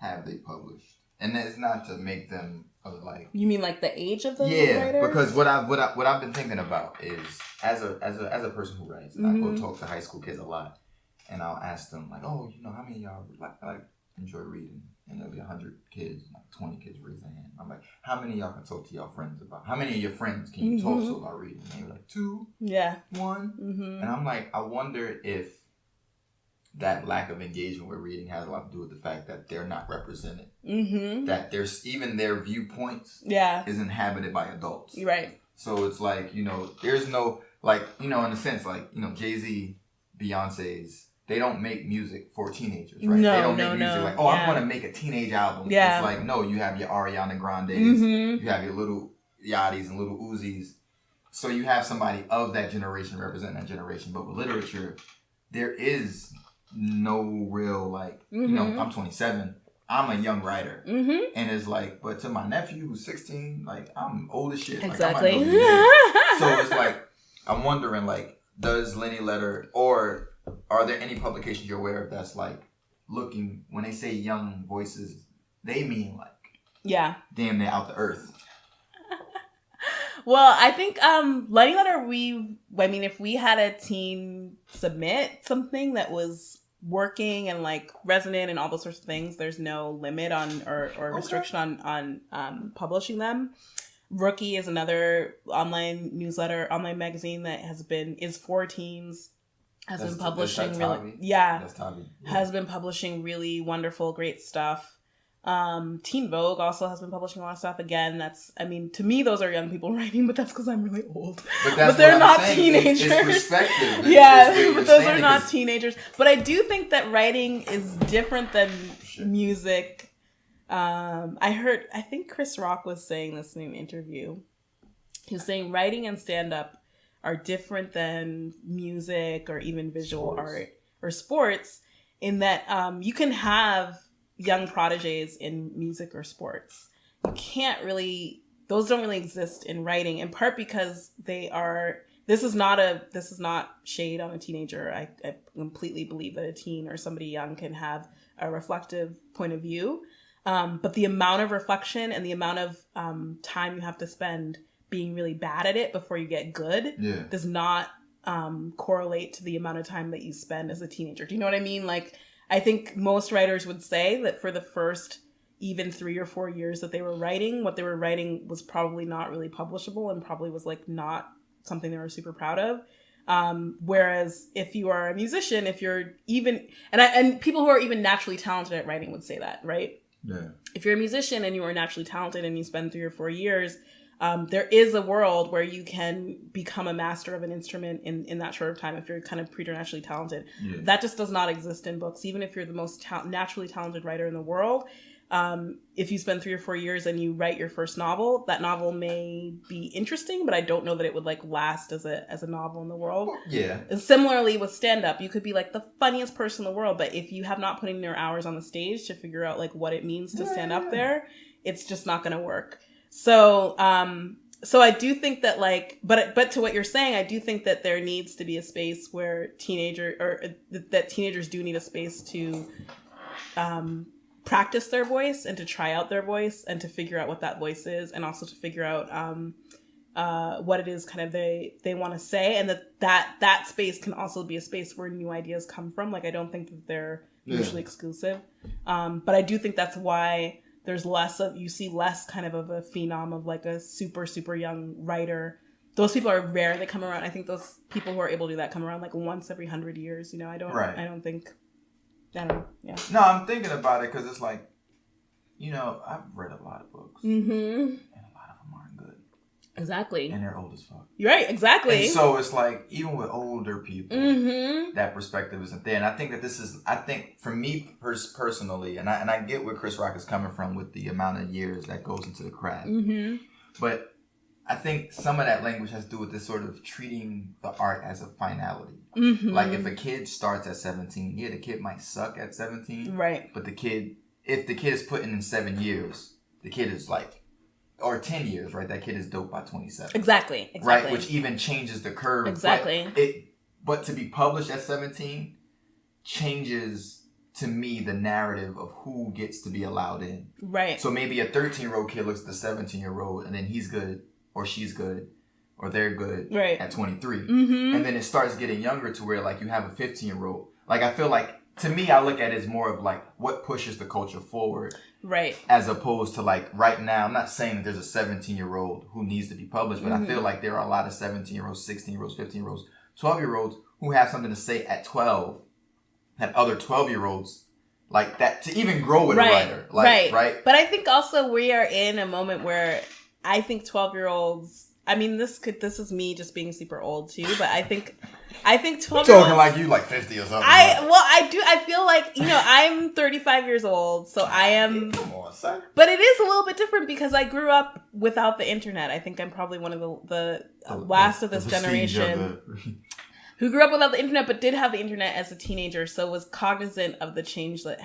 have they published? And it's not to make them like. You mean like the age of the writers? Yeah, because what I've been thinking about is as a person who writes, and I go talk to high school kids a lot, and I'll ask them like, oh, how many of y'all like enjoy reading? And there'll be 100 kids, like 20 kids raise their hand. I'm like, how many of y'all can talk to y'all friends about? How many of your friends can you talk to about reading? And they're like 2, 1, and I'm like, I wonder if that lack of engagement with reading has a lot to do with the fact that they're not represented. That there's even their viewpoints is inhabited by adults. Right. So it's like, there's no, like, in a sense, like, Jay-Z, Beyonce's, they don't make music for teenagers, right? No, they don't make music like, I'm going to make a teenage album. It's like, no, you have your Ariana Grandes, you have your little Yachty's and little Uzis. So you have somebody of that generation representing that generation. But with literature, there is no real, like, I'm 27. I'm a young writer. And it's like, but to my nephew who's 16, like, I'm old as shit. Exactly. Like, so it's like, I'm wondering, like, does Lenny Letter, or are there any publications you're aware of that's like looking, when they say young voices, they mean like, damn, they're out the earth. Well, I think Lenny Letter, if we had a teen submit something that was working and like resonant and all those sorts of things, there's no limit on or restriction on publishing them. Rookie is another online magazine that is for teens. Has been publishing really wonderful, great stuff. Teen Vogue also has been publishing a lot of stuff. Again, to me, those are young people writing, but that's because I'm really old. But they're not teenagers. It's perspective. But those are not teenagers. But I do think that writing is different than music. I think Chris Rock was saying this in an interview. He was saying writing and stand-up are different than music or even visual art or sports, in that you can have young prodigies in music or sports. Those don't really exist in writing, in part because this is not shade on a teenager. I completely believe that a teen or somebody young can have a reflective point of view. But the amount of reflection and the amount of time you have to spend being really bad at it before you get good does not correlate to the amount of time that you spend as a teenager. Do you know what I mean? Like, I think most writers would say that for the first even 3 or 4 years that they were writing, what they were writing was probably not really publishable and probably was like not something they were super proud of. Whereas if you are a musician, if you're even, and people who are even naturally talented at writing would say that, right? Yeah. If you're a musician and you are naturally talented and you spend 3 or 4 years, there is a world where you can become a master of an instrument in that short of time if you're kind of preternaturally talented. Yeah. That just does not exist in books. Even if you're the most naturally talented writer in the world, if you spend 3 or 4 years and you write your first novel, that novel may be interesting, but I don't know that it would like last as a novel in the world. Yeah. And similarly with stand-up, you could be like the funniest person in the world, but if you have not put in your hours on the stage to figure out like what it means to stand up there, it's just not going to work. So I do think that like, but to what you're saying, I do think that there needs to be a space where that teenagers do need a space to practice their voice and to try out their voice and to figure out what that voice is, and also to figure out what it is kind of they want to say, and that space can also be a space where new ideas come from. Like I don't think that they're mutually exclusive, but I do think that's why there's you see less kind of a phenom of like a super, super young writer. Those people are rare. They come around. I think those people who are able to do that come around like once every 100 years. You know, I don't think. Yeah. No, I'm thinking about it because it's like, you know, I've read a lot of books. Mm-hmm. And a lot of them aren't good. Exactly. And they're old as fuck. You're right, exactly. And so it's like, even with older people, that perspective isn't there. And I think that I think for me personally, and I get where Chris Rock is coming from with the amount of years that goes into the craft. Mm-hmm. But I think some of that language has to do with this sort of treating the art as a finality. Mm-hmm. Like if a kid starts at 17, the kid might suck at 17. Right. But if the kid is putting in 7 years, the kid is like, or 10 years, right? That kid is dope by 27. Exactly. Right? Which even changes the curve. Exactly. But to be published at 17 changes, to me, the narrative of who gets to be allowed in. Right. So maybe a 13-year-old kid looks at the 17-year-old and then he's good or she's good or they're good at 23. Mm-hmm. And then it starts getting younger to where like you have a 15-year-old. Like I feel like, to me, I look at it as more of like what pushes the culture forward. Right. As opposed to like right now, I'm not saying that there's a 17-year-old who needs to be published, but I feel like there are a lot of 17-year-olds, 16-year-olds, 15-year-olds, 12-year-olds who have something to say at 12 that other 12-year-olds like that to even grow with a writer. Like, right. But I think also we are in a moment where I think 12-year-olds, I mean, this is me just being super old too, but I think 12-year-olds... You're talking like you like 50 or something. I feel like, you know, I'm 35 years old, so I am... Come on, son. But it is a little bit different because I grew up without the internet. I think I'm probably one of the last of this generation who grew up without the internet, but did have the internet as a teenager, so was cognizant of the change that,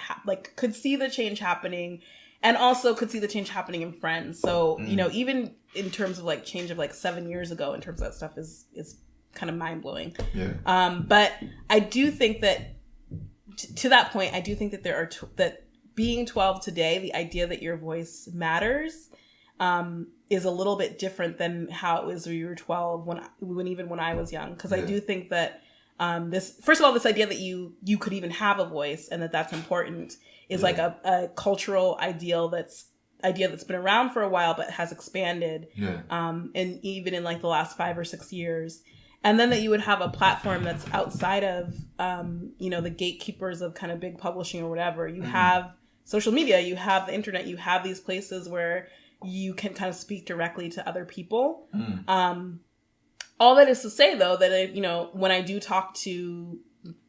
could see the change happening, and also could see the change happening in Friends. So, you know, even in terms of like change of like 7 years ago, in terms of that stuff is kind of mind blowing. Yeah. But I do think that to that point, I do think that that being 12 today, the idea that your voice matters, is a little bit different than how it was when you were 12, when I was young. Because I do think that first of all, this idea that you could even have a voice and that's important is like a cultural ideal that's been around for a while but has expanded, and even in like the last 5 or 6 years. And then that you would have a platform that's outside of, you know, the gatekeepers of kind of big publishing or whatever. You have social media, you have the internet, you have these places where you can kind of speak directly to other people. All that is to say, though, that, you know, when I do talk to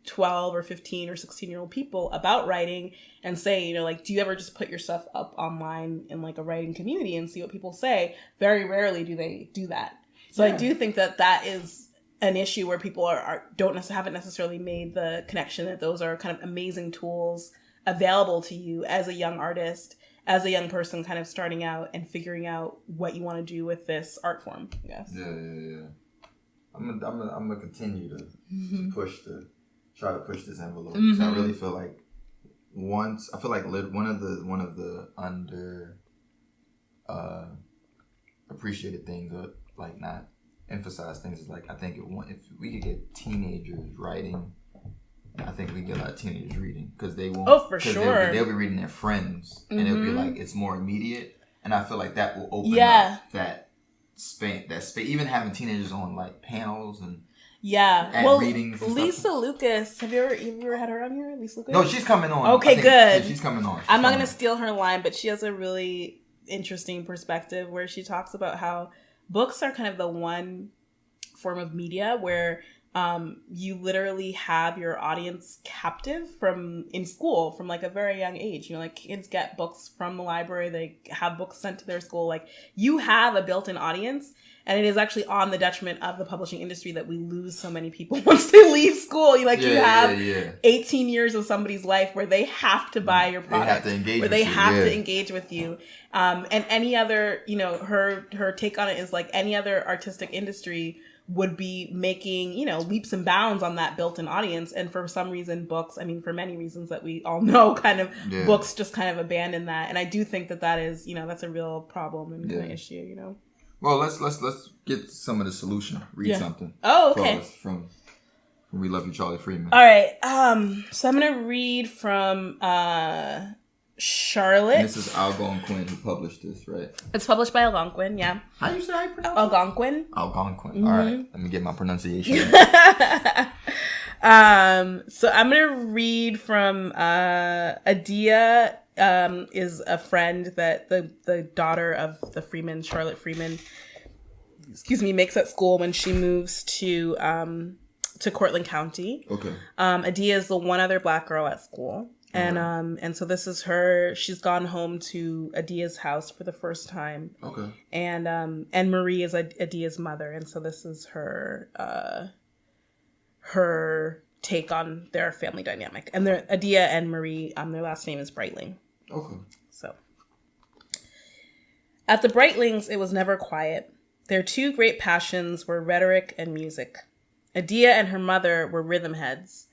12 or 15 or 16-year-old people about writing and say, you know, like, do you ever just put your stuff up online in like a writing community and see what people say? Very rarely do they do that. So I do think that is an issue where people haven't necessarily made the connection that those are kind of amazing tools available to you as a young artist, as a young person kind of starting out and figuring out what you want to do with this art form, I guess. Yeah. I'm gonna continue to try to push this envelope. Mm-hmm. So I really feel like one of the under appreciated things, or like not emphasized things, is like I think if we could get teenagers writing, I think we get a lot of teenagers reading because they won't. Oh, for sure. They'll be reading their friends, and it'll be like it's more immediate, and I feel like that will open up that space. Even having teenagers on like panels and Yeah. At readings and Lisa stuff. Lucas. Have you ever had her on here? Lisa Lucas? No, she's coming on. Okay, good. She's coming on. I'm not going to steal her line, but she has a really interesting perspective where she talks about how books are kind of the one form of media where you literally have your audience captive in school from like a very young age. You know, like kids get books from the library, they have books sent to their school. Like you have a built-in audience, and it is actually on the detriment of the publishing industry that we lose so many people once they leave school. You have 18 years of somebody's life where they have to buy your product, they have to engage with you. And any other, her take on it is like any other artistic industry would be making, leaps and bounds on that built-in audience. And for some reason, books, for many reasons that we all know, books just kind of abandon that. And I do think that is, that's a real problem and kind of issue, Well, let's get some of the solution. Read something. Oh, okay. From We Love You, Charlie Freeman. All right. So I'm going to read from Charlotte. And this is Algonquin who published this, right? It's published by Algonquin, yeah. How do you say I pronounce Algonquin? it? Algonquin. Mm-hmm. All right. Let me get my pronunciation. So I'm going to read from Adia is a friend that the daughter of the Freeman, Charlotte Freeman, makes at school when she moves to Cortland County. Okay. Adia is the one other Black girl at school. And so this is her. She's gone home to Adia's house for the first time. Okay. And Marie is Adia's mother, and so this is her take on their family dynamic. And Adia and Marie, their last name is Breitling. Okay. So at the Breitlings, it was never quiet. Their two great passions were rhetoric and music. Adia and her mother were rhythm heads.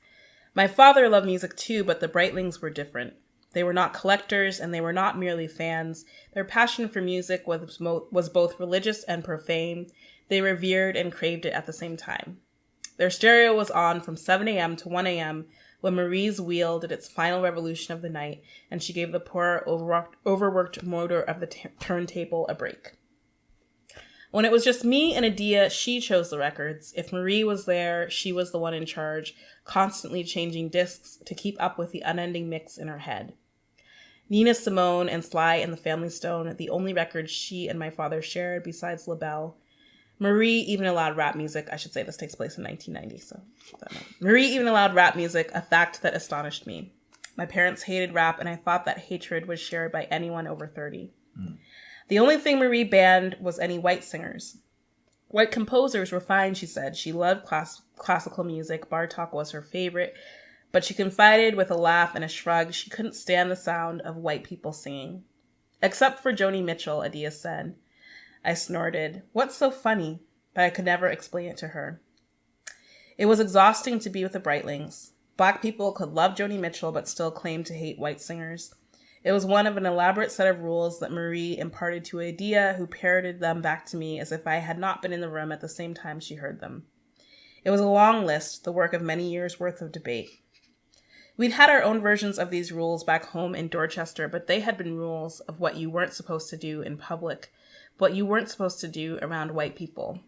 My father loved music too, but the Breitlings were different. They were not collectors, and they were not merely fans. Their passion for music was both religious and profane. They revered and craved it at the same time. Their stereo was on from 7 a.m. to 1 a.m. when Marie's wheel did its final revolution of the night, and she gave the poor, overworked motor of the turntable a break. When it was just me and Adia, she chose the records. If Marie was there, she was the one in charge, constantly changing discs to keep up with the unending mix in her head. Nina Simone and Sly and the Family Stone, the only records she and my father shared besides LaBelle. Marie even allowed rap music. I should say this takes place in 1990, so Marie even allowed rap music, a fact that astonished me. My parents hated rap, and I thought that hatred was shared by anyone over 30. The only thing Marie banned was any white singers. White composers were fine, she said. She loved classical music. Bartok was her favorite. But she confided with a laugh and a shrug she couldn't stand the sound of white people singing. Except for Joni Mitchell, Adia said. I snorted. What's so funny? But I could never explain it to her. It was exhausting to be with the Breitlings. Black people could love Joni Mitchell but still claim to hate white singers. It was one of an elaborate set of rules that Marie imparted to Adia, who parroted them back to me as if I had not been in the room at the same time she heard them. It was a long list, the work of many years' worth of debate. We'd had our own versions of these rules back home in Dorchester, but they had been rules of what you weren't supposed to do in public, what you weren't supposed to do around white people.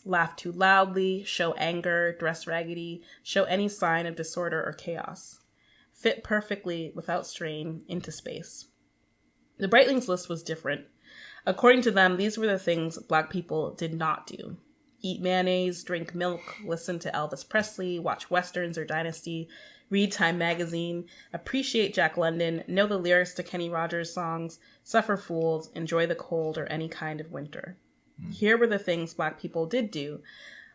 Laugh too loudly, show anger, dress raggedy, show any sign of disorder or chaos. Fit perfectly, without strain, into space. The Breitlings list was different. According to them, these were the things Black people did not do. Eat mayonnaise, drink milk, listen to Elvis Presley, watch Westerns or Dynasty, read Time magazine, appreciate Jack London, know the lyrics to Kenny Rogers songs, suffer fools, enjoy the cold or any kind of winter. Here were the things Black people did do.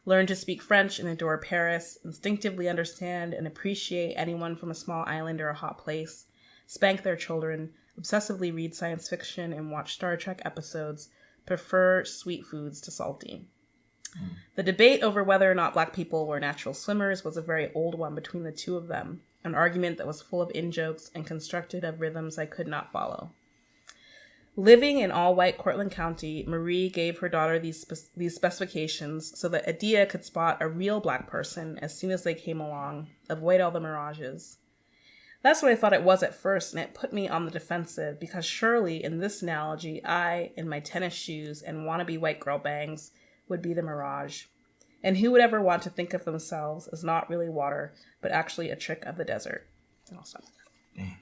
Learn to speak French and adore Paris, instinctively understand and appreciate anyone from a small island or a hot place, spank their children, obsessively read science fiction and watch Star Trek episodes, prefer sweet foods to salty. The debate over whether or not Black people were natural swimmers was a very old one between the two of them, an argument that was full of in-jokes and constructed of rhythms I could not follow. Living in all-white Cortland County, Marie gave her daughter these specifications so that Adia could spot a real Black person as soon as they came along, avoid all the mirages. That's what I thought it was at first, and it put me on the defensive, because surely, in this analogy, I, in my tennis shoes and wannabe white girl bangs, would be the mirage. And who would ever want to think of themselves as not really water, but actually a trick of the desert? And I'll stop there. Damn,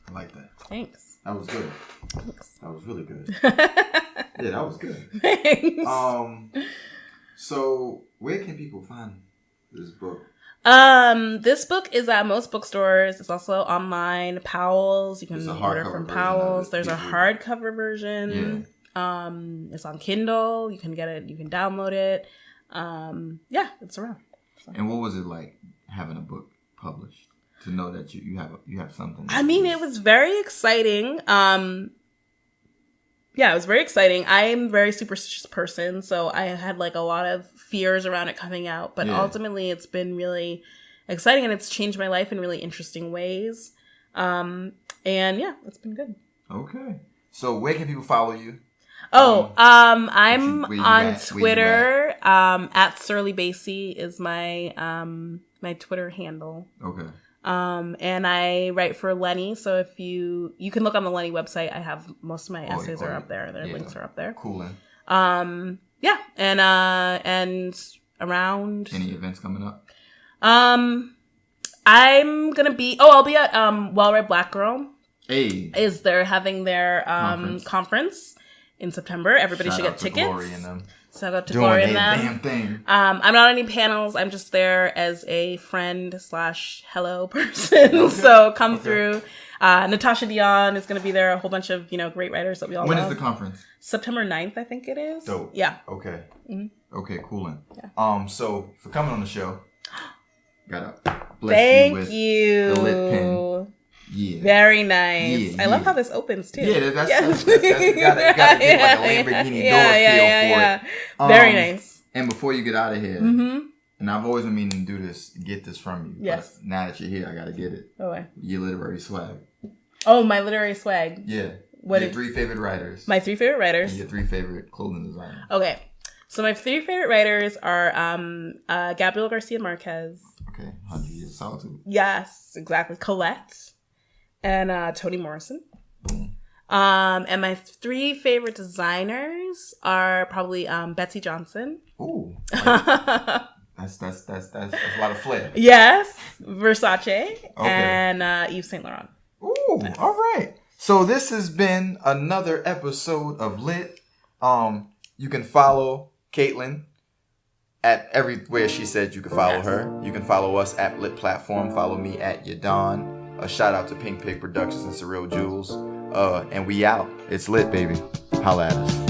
I like that. Thanks. That was good. Thanks. That was really good. Yeah, that was good. Thanks. So where can people find this book? This book is at most bookstores. It's also online. Powell's. You can order from Powell's. There's a hardcover version. Yeah. It's on Kindle. You can get it. You can download it. Yeah, it's around. So. And what was it like having a book published? To know that you have something. I mean, it was very exciting. Yeah, it was very exciting. I'm a very superstitious person, so I had like a lot of fears around it coming out. But ultimately, it's been really exciting, and it's changed my life in really interesting ways. And yeah, it's been good. Okay. So where can people follow you? I'm on Twitter. At Surly Basie is my my Twitter handle. Okay. And I write for Lenny, so if you can look on the Lenny website. I have most of my essays are up there. Their links are up there. Cool. Yeah, and around. Any events coming up? I'm gonna be. I'll be at Well Read Black Girl. Hey. They're having their conference in September. Everybody should get tickets. Glory in them. So I got to Glory in them. Damn thing. I'm not on any panels. I'm just there as a friend / hello person. Okay. So come through. Natasha Dion is going to be there. A whole bunch of great writers that we all know. When is the conference? September 9th, I think it is. Dope. Yeah. Okay. Mm-hmm. Okay. Cool. Yeah. So for coming on the show, gotta bless you with the lit pen. Yeah. Very nice. Yeah, I love how this opens too. Yeah, that's gotta get like a Lamborghini door feel for it. Very nice. And before you get out of here, and I've always been meaning to do this, get this from you. Yes. But now that you're here, I gotta get it. Okay. Your literary swag. Oh, my literary swag. Yeah. What your 3 favorite writers. My 3 favorite writers. And your 3 favorite clothing designers. Okay. So my 3 favorite writers are Gabriel Garcia Marquez. Okay. 100 Years of Solitude. Yes, exactly. Colette. And Toni Morrison. And my 3 favorite designers are probably Betsy Johnson. Ooh. That's a lot of flair. Yes. Versace. Okay. And Yves Saint Laurent. Ooh. Nice. All right. So this has been another episode of Lit. You can follow Kaitlyn at everywhere she said you can follow her. You can follow us at Lit Platform. Follow me at Yadon. A shout out to Pink Pig Productions and Surreal Jewels. And we out. It's lit, baby. Holla at us.